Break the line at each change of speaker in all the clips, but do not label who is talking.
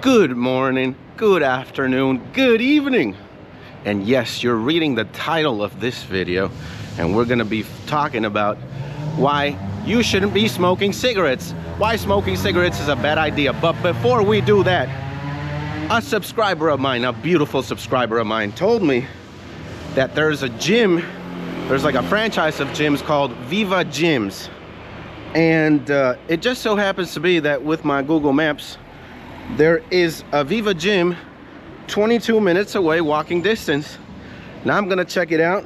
Good morning, good afternoon, good evening. And yes, you're reading the title of this video, and we're gonna be talking about why you shouldn't be smoking cigarettes, why smoking cigarettes is a bad idea. But before we do that, a subscriber of mine, a beautiful subscriber of mine, told me that there's a gym, there's like a franchise of gyms called Viva Gyms. And it just so happens to be that with my Google Maps, there is a Viva Gym 22 minutes away, walking distance. Now I'm gonna check it out.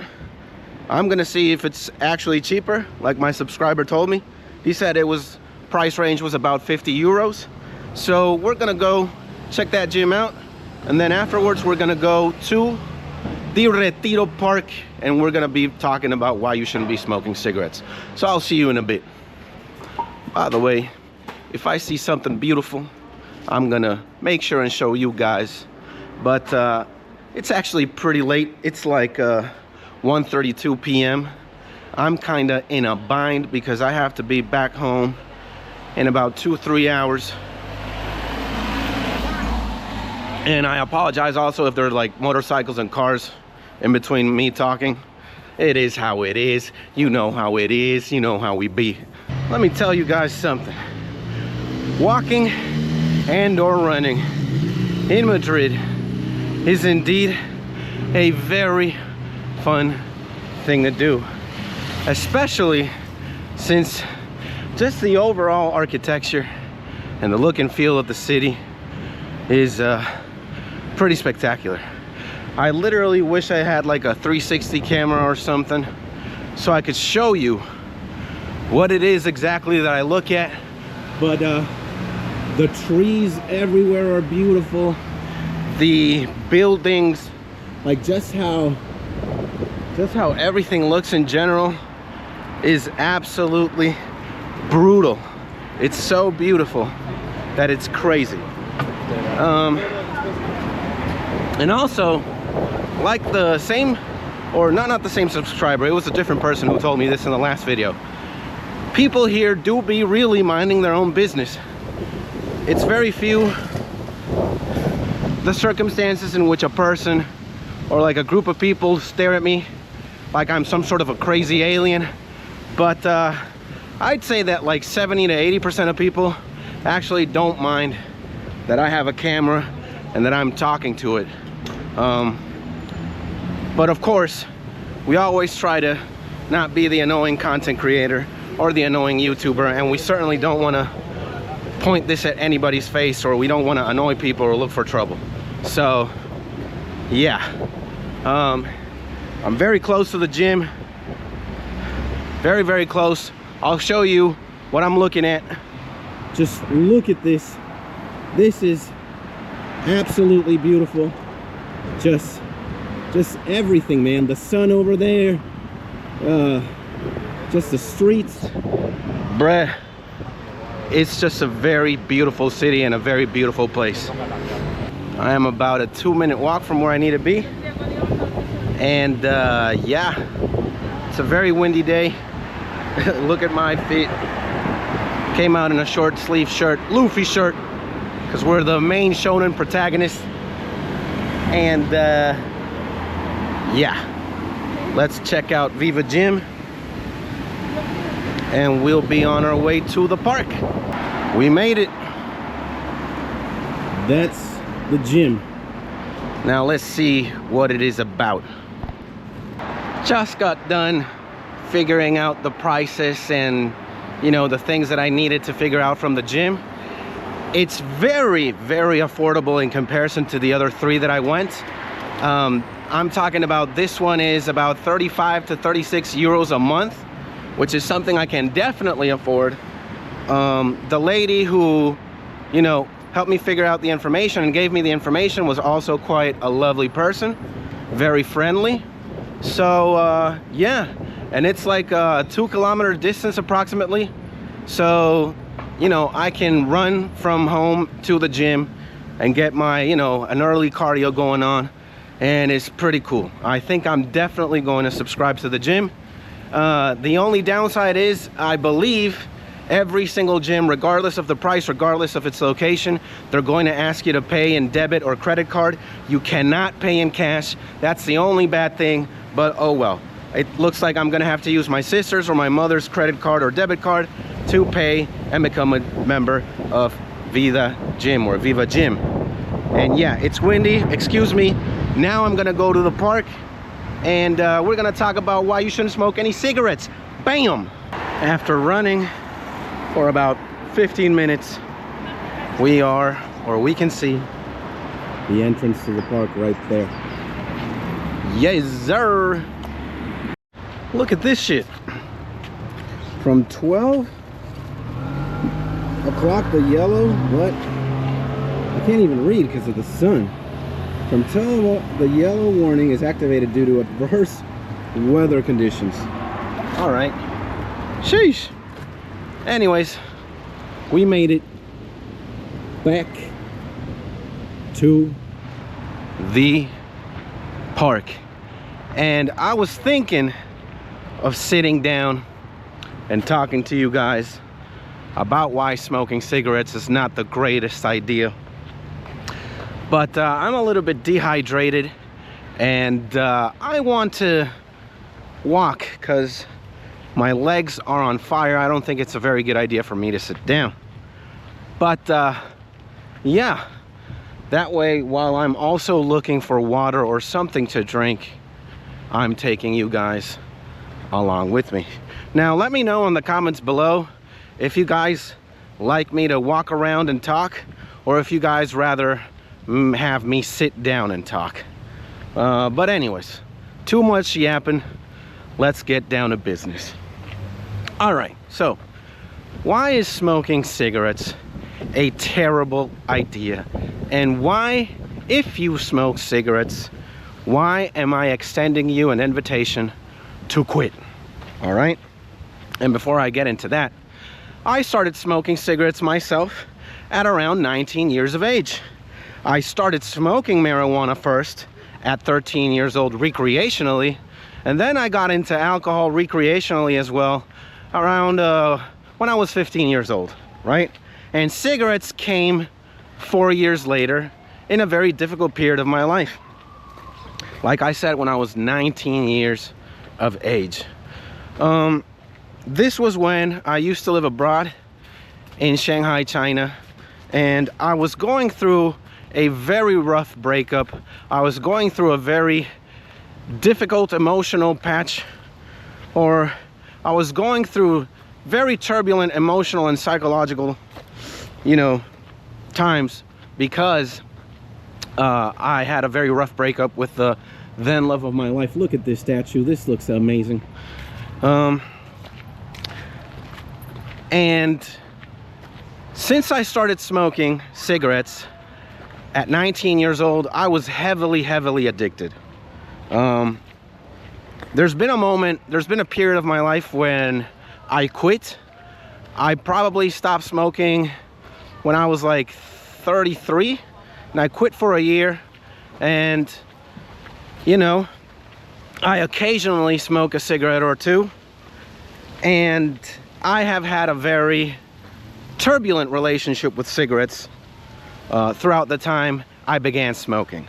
I'm gonna see if it's actually cheaper, like my subscriber told me. He said it was, price range was about 50 euros. So we're gonna go check that gym out, and then afterwards we're gonna go to the Retiro Park, and we're gonna be talking about why you shouldn't be smoking cigarettes. So I'll see you in a bit. By the way, if I see something beautiful, I'm gonna make sure and show you guys. But it's actually pretty late. It's like 1:32 p.m. I'm kinda in a bind because I have to be back home in about 2-3 hours. And I apologize also if there are like motorcycles and cars in between me talking. It is how it is. You know how it is. You know how we be. Let me tell you guys something. Walking and or running in Madrid is indeed a very fun thing to do, especially since just the overall architecture and the look and feel of the city is pretty spectacular. I literally wish I had like a 360 camera or something so I could show you what it is exactly that I look at, but the trees everywhere are beautiful. The buildings, like just how everything looks in general is absolutely brutal. It's so beautiful that it's crazy. And also, like the same, or not the same subscriber, it was a different person who told me this in the last video. People here do be really minding their own business. It's very few the circumstances in which a person or like a group of people stare at me like I'm some sort of a crazy alien. But I'd say that like 70 to 80% of people actually don't mind that I have a camera and that I'm talking to it. But of course, we always try to not be the annoying content creator or the annoying YouTuber, and we certainly don't want to point this at anybody's face, or we don't want to annoy people or look for trouble. So yeah, I'm very close to the gym, very close. I'll show you what I'm looking at. Just look at this. This is absolutely beautiful. Just everything, man. The sun over there, just the streets, bruh. It's just a very beautiful city and a very beautiful place. I am about a 2-minute walk from where I need to be. And yeah, it's a very windy day. Look at my feet. Came out in a short sleeve shirt, Luffy shirt, because we're the main shonen protagonist. And yeah, let's check out Viva Gym, and we'll be on our way to the park. We made it. That's the gym. Now let's see what it is about. Just got done figuring out the prices and, you know, the things that I needed to figure out from the gym. It's very affordable in comparison to the other 3 that I went. I'm talking about, this one is about 35 to 36 euros a month, which is something I can definitely afford. The lady who, you know, helped me figure out the information and gave me the information was also quite a lovely person, very friendly. So yeah, and it's like a 2-kilometer distance approximately. So, you know, I can run from home to the gym and get my, you know, an early cardio going on, and it's pretty cool. I think I'm definitely going to subscribe to the gym. The only downside is, I believe Every single gym, regardless of the price, regardless of its location, they're going to ask you to pay in debit or credit card. You cannot pay in cash. That's the only bad thing, but oh well. It looks like I'm gonna have to use my sister's or my mother's credit card or debit card to pay and become a member of Viva Gym or Viva Gym. And yeah, it's windy, excuse me. Now I'm gonna go to the park and we're gonna talk about why you shouldn't smoke any cigarettes. Bam! After running for about 15 minutes, we can see the entrance to the park right there. Yes, sir. Look at this shit. From 12 o'clock, the yellow, what? I can't even read because of the sun. From 12, the yellow warning is activated due to adverse weather conditions. All right. Sheesh. Anyways, we made it back to the park. And I was thinking of sitting down and talking to you guys about why smoking cigarettes is not the greatest idea. But I'm a little bit dehydrated and I want to walk because my legs are on fire. I don't think it's a very good idea for me to sit down. But yeah, that way while I'm also looking for water or something to drink, I'm taking you guys along with me. Now let me know in the comments below if you guys like me to walk around and talk, or if you guys rather have me sit down and talk. But anyways, too much yapping. Let's get down to business. All right, so why is smoking cigarettes a terrible idea? And why, if you smoke cigarettes, why am I extending you an invitation to quit? All right, and before I get into that, I started smoking cigarettes myself at around 19 years of age. I started smoking marijuana first at 13 years old recreationally, and then I got into alcohol recreationally as well around when I was 15 years old, right? And cigarettes came 4 years later in a very difficult period of my life. Like I said, when I was 19 years of age. This was when I used to live abroad in Shanghai, China, and I was going through a very rough breakup. I was going through a very difficult emotional patch, or I was going through very turbulent emotional and psychological, times, because I had a very rough breakup with the then love of my life. Look at this statue. This looks amazing. And since I started smoking cigarettes at 19 years old, I was heavily addicted. There's been a period of my life when I quit. I probably stopped smoking when I was like 33, and I quit for a year. And I occasionally smoke a cigarette or two, and I have had a very turbulent relationship with cigarettes throughout the time I began smoking.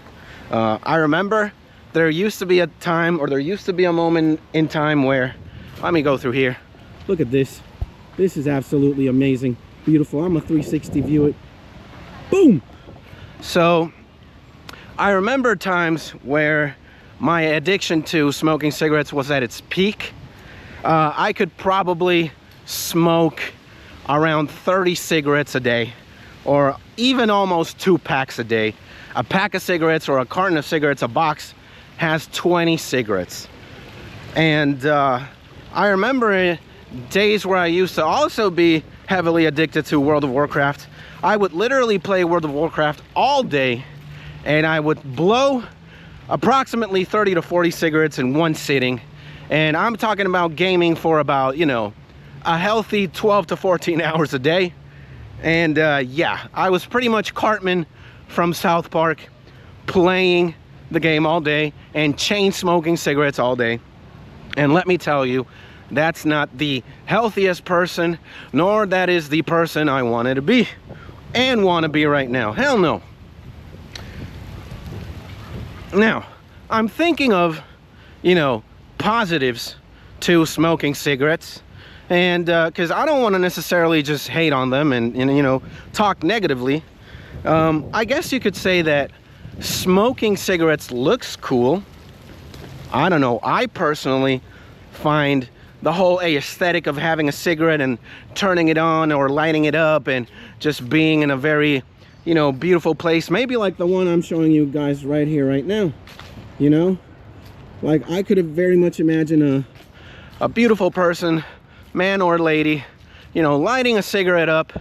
I remember there used to be a moment in time where, let me go through here. Look at this. This is absolutely amazing. Beautiful. I'm a 360 view it. Boom! So I remember times where my addiction to smoking cigarettes was at its peak. I could probably smoke around 30 cigarettes a day, or even almost 2 packs a day. A pack of cigarettes or a carton of cigarettes, a box, has 20 cigarettes. And I remember days where I used to also be heavily addicted to World of Warcraft. I would literally play World of Warcraft all day, and I would blow approximately 30 to 40 cigarettes in one sitting. And I'm talking about gaming for about, a healthy 12 to 14 hours a day. And yeah, I was pretty much Cartman from South Park, playing the game all day and chain smoking cigarettes all day. And let me tell you, That's not the healthiest person, nor that is the person I wanted to be and want to be right now. Hell no. Now, I'm thinking of, you know, positives to smoking cigarettes, and because I don't want to necessarily just hate on them and you know, talk negatively. I guess you could say that smoking cigarettes looks cool. I don't know, I personally find the whole aesthetic of having a cigarette and turning it on or lighting it up and just being in a very, you know, beautiful place, maybe like the one I'm showing you guys right here right now. You know, like I could have very much imagined a beautiful person, man or lady, you know, lighting a cigarette up,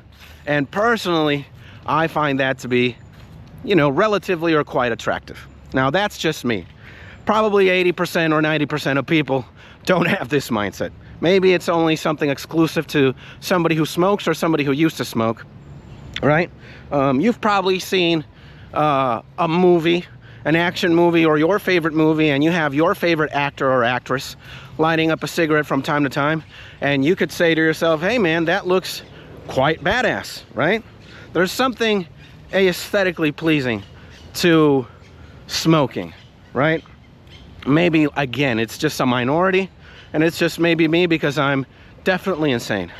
and personally I find that to be, you know, relatively or quite attractive. Now that's just me. Probably 80% or 90% of people don't have this mindset. Maybe it's only something exclusive to somebody who smokes or somebody who used to smoke, right? You've probably seen a movie, an action movie, or your favorite movie, and you have your favorite actor or actress lighting up a cigarette from time to time, and you could say to yourself, hey man, that looks quite badass, right? There's something aesthetically pleasing to smoking, right? Maybe, again, it's just a minority, and it's just maybe me because I'm definitely insane.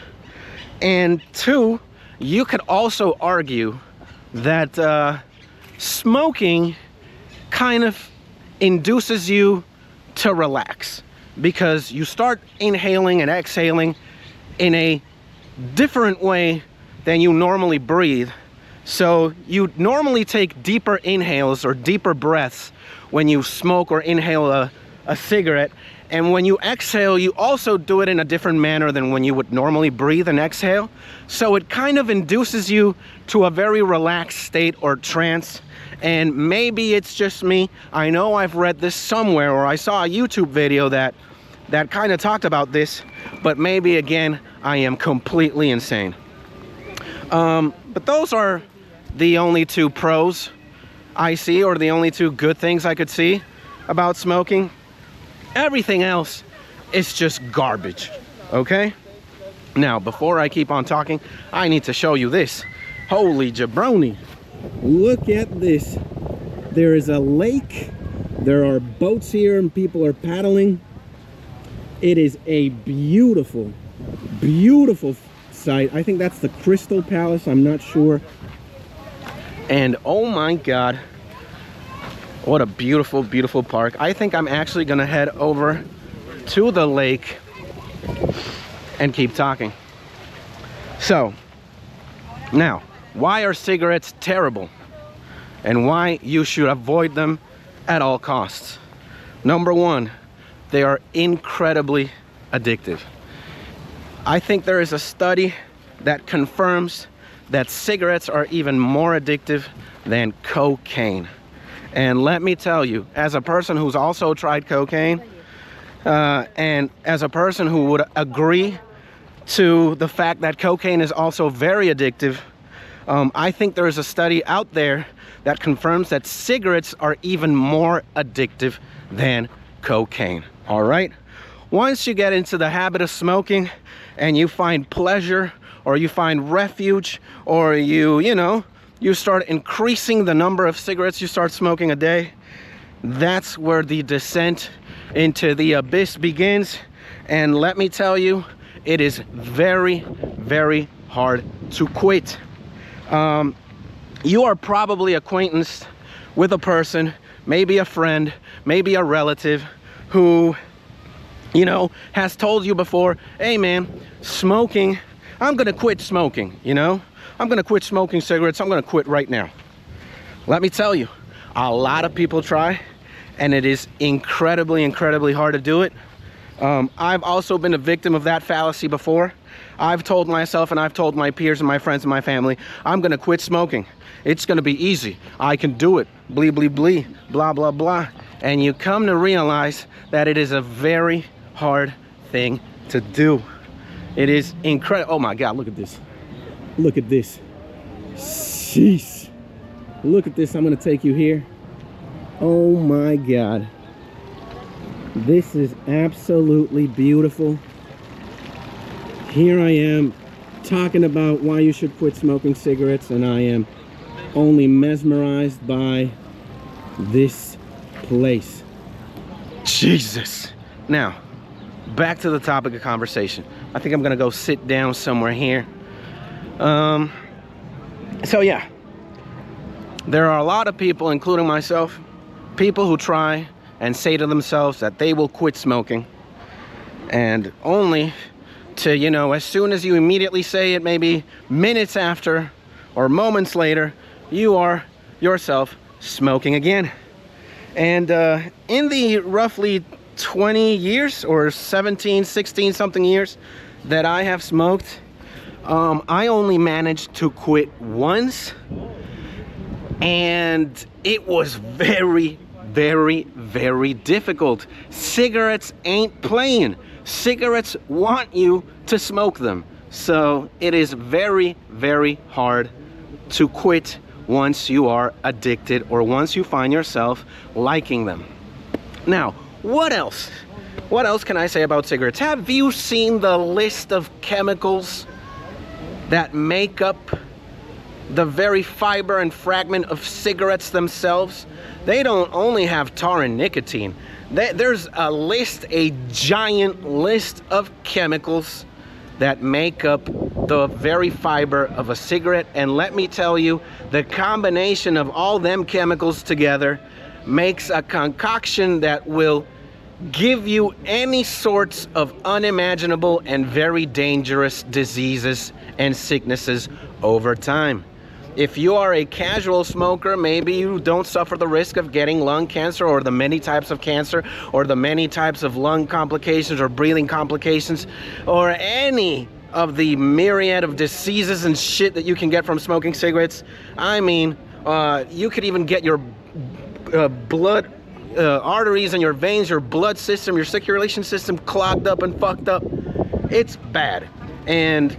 And two, you could also argue that smoking kind of induces you to relax, because you start inhaling and exhaling in a different way than you normally breathe. So you normally take deeper inhales or deeper breaths when you smoke or inhale a cigarette, and when you exhale you also do it in a different manner than when you would normally breathe and exhale. So it kind of induces you to a very relaxed state or trance. And maybe it's just me. I know I've read this somewhere, or I saw a YouTube video that kind of talked about this, but maybe again I am completely insane. But those are the only two pros I see, or the only two good things I could see about smoking. Everything else is just garbage, okay? Now, before I keep on talking, I need to show you this. Holy jabroni. Look at this. There is a lake. There are boats here and people are paddling. It is a beautiful, beautiful sight. I think that's the Crystal Palace. I'm not sure. And oh my God, what a beautiful, beautiful park. I think I'm actually gonna head over to the lake and keep talking. So, now, why are cigarettes terrible? And why you should avoid them at all costs? Number one, they are incredibly addictive. I think there is a study that confirms that cigarettes are even more addictive than cocaine. And let me tell you, as a person who's also tried cocaine, and as a person who would agree to the fact that cocaine is also very addictive, I think there is a study out there that confirms that cigarettes are even more addictive than cocaine. All right? Once you get into the habit of smoking and you find pleasure, or you find refuge, or you know, you start increasing the number of cigarettes you start smoking a day, that's where the descent into the abyss begins. And let me tell you, it is very, very hard to quit. You are probably acquaintanced with a person, maybe a friend, maybe a relative, who, you know, has told you before, hey man, smoking, I'm gonna quit smoking, you know? I'm gonna quit smoking cigarettes, I'm gonna quit right now. Let me tell you, a lot of people try, and it is incredibly, incredibly hard to do it. I've also been a victim of that fallacy before. I've told myself, and I've told my peers and my friends and my family, I'm gonna quit smoking. It's gonna be easy. I can do it. Blee, blee, blee, blah, blah, blah. And you come to realize that it is a very hard thing to do. It is incredible. Oh my God, look at this. Look at this. Sheesh. Look at this. I'm gonna take you here. Oh my God. This is absolutely beautiful. here I am talking about why you should quit smoking cigarettes, and I am only mesmerized by this place. Jesus. Now, back to the topic of conversation. I think I'm gonna go sit down somewhere here. So yeah, there are a lot of people, including myself, people who try and say to themselves that they will quit smoking, and only to, you know, as soon as you immediately say it, maybe minutes after or moments later, you are yourself smoking again. And in the roughly 20 years or 17, 16 something years that I have smoked, I only managed to quit once, and it was very, very, very difficult. Cigarettes ain't playing. Cigarettes want you to smoke them. So it is very, very hard to quit once you are addicted or once you find yourself liking them. Now, what else? What else can I say about cigarettes? Have you seen the list of chemicals that make up the very fiber and fragment of cigarettes themselves? They don't only have tar and nicotine. There's a list, a giant list of chemicals that make up the very fiber of a cigarette. And let me tell you, the combination of all them chemicals together makes a concoction that will give you any sorts of unimaginable and very dangerous diseases and sicknesses over time. If you are a casual smoker, maybe you don't suffer the risk of getting lung cancer or the many types of cancer or the many types of lung complications or breathing complications or any of the myriad of diseases and shit that you can get from smoking cigarettes. I mean, you could even get your blood arteries and your veins, your blood system, your circulation system clogged up and fucked up. It's bad. And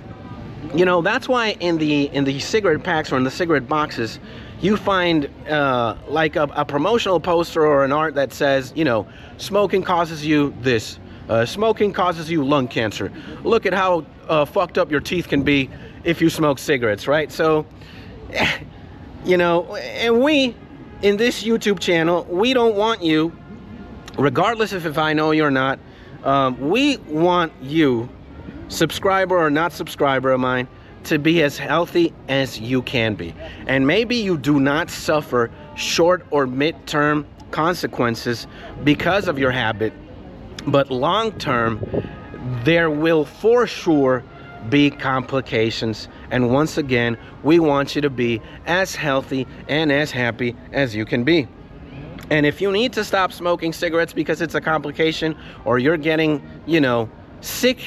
you know, that's why in the cigarette packs or in the cigarette boxes, you find like a promotional poster or an art that says, you know, smoking causes you this, smoking causes you lung cancer. Look at how fucked up your teeth can be if you smoke cigarettes, right? So, you know, and we, in this YouTube channel, we don't want you, regardless of if I know you or not, we want you, subscriber or not subscriber of mine, to be as healthy as you can be. And maybe you do not suffer short or mid-term consequences because of your habit, but long-term, there will for sure be complications. And once again, we want you to be as healthy and as happy as you can be. And if you need to stop smoking cigarettes because it's a complication or you're getting, you know, sick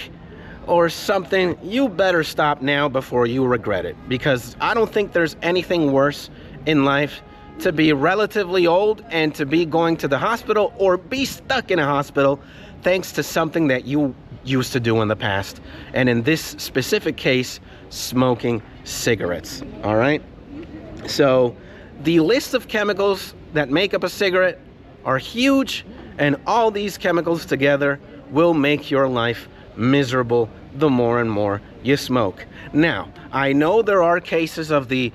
or something, you better stop now before you regret it. Because I don't think there's anything worse in life to be relatively old and to be going to the hospital or be stuck in a hospital thanks to something that you used to do in the past. And in this specific case, smoking cigarettes. All right? So the list of chemicals that make up a cigarette are huge, and all these chemicals together will make your life miserable the more and more you smoke. Now, I know there are cases of the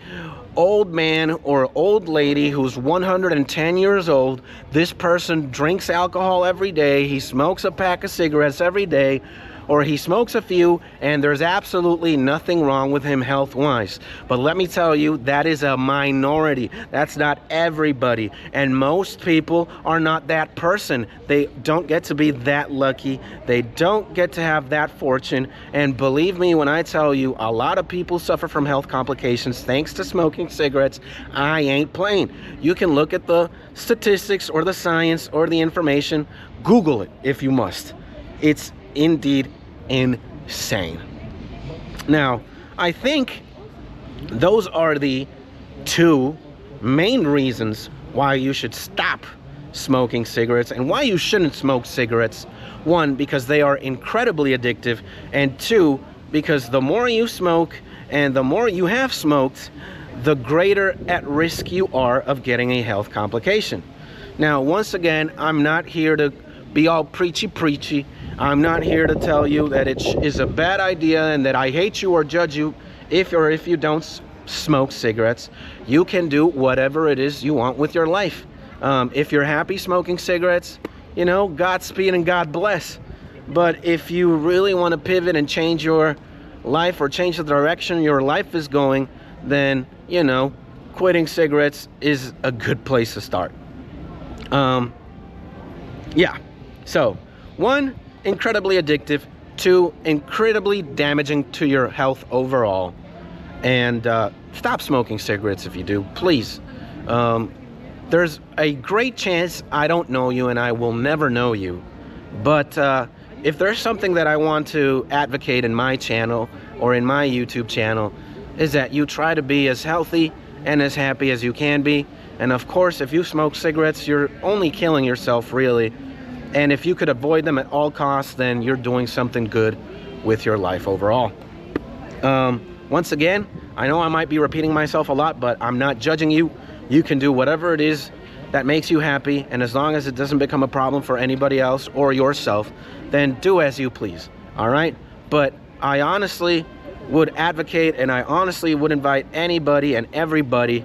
old man or old lady who's 110 years old. This person drinks alcohol every day, he smokes a pack of cigarettes every day, or he smokes a few, and there's absolutely nothing wrong with him health-wise. But let me tell you, that is a minority. That's not everybody. And most people are not that person. They don't get to be that lucky. They don't get to have that fortune. And believe me when I tell you, a lot of people suffer from health complications thanks to smoking cigarettes. I ain't playing. You can look at the statistics or the science or the information. Google it if you must. It's indeed insane. Now, I think those are the two main reasons why you should stop smoking cigarettes and why you shouldn't smoke cigarettes. One, because they are incredibly addictive, and two, because the more you smoke and the more you have smoked, the greater at risk you are of getting a health complication. Now, once again, I'm not here to be all preachy. I'm not here to tell you that it is a bad idea and that I hate you or judge you if you don't smoke cigarettes. You can do whatever it is you want with your life. If you're happy smoking cigarettes, you know, Godspeed and God bless. But if you really want to pivot and change your life or change the direction your life is going, then, you know, quitting cigarettes is a good place to start. Yeah, so 1, incredibly addictive. 2, incredibly damaging to your health overall. And stop smoking cigarettes if you do, please. There's a great chance I don't know you and I will never know you, but if there's something that I want to advocate in my channel or in my YouTube channel, is that you try to be as healthy and as happy as you can be. And of course, if you smoke cigarettes, you're only killing yourself, really. And if you could avoid them at all costs, then you're doing something good with your life overall. Once again, I know I might be repeating myself a lot, but I'm not judging you. You can do whatever it is that makes you happy, and as long as it doesn't become a problem for anybody else or yourself, then do as you please, all right? But I honestly would advocate, and I honestly would invite anybody and everybody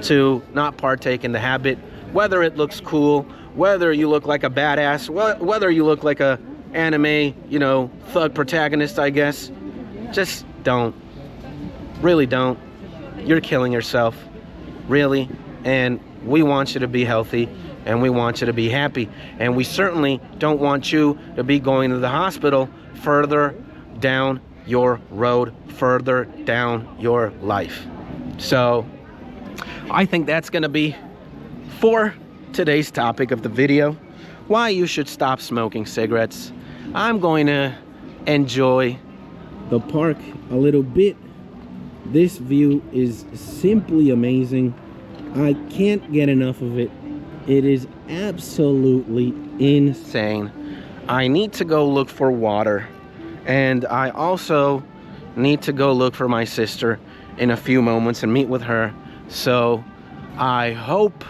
to not partake in the habit, whether it looks cool, whether you look like a badass, whether you look like a anime, you know, thug protagonist, I guess. Just don't. Really don't. You're killing yourself, really. And we want you to be healthy, and we want you to be happy, and we certainly don't want you to be going to the hospital further down your road, further down your life. So I think that's going to be for today's topic of the video, why you should stop smoking cigarettes. I'm going to enjoy the park a little bit. This view is simply amazing. I can't get enough of it. It is absolutely insane. I need to go look for water, and I also need to go look for my sister in a few moments and meet with her. So I hope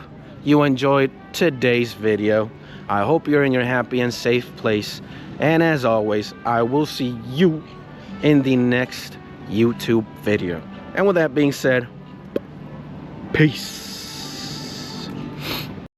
you enjoyed today's video. I hope you're in your happy and safe place. And as always, I will see you in the next YouTube video. And with that being said, peace.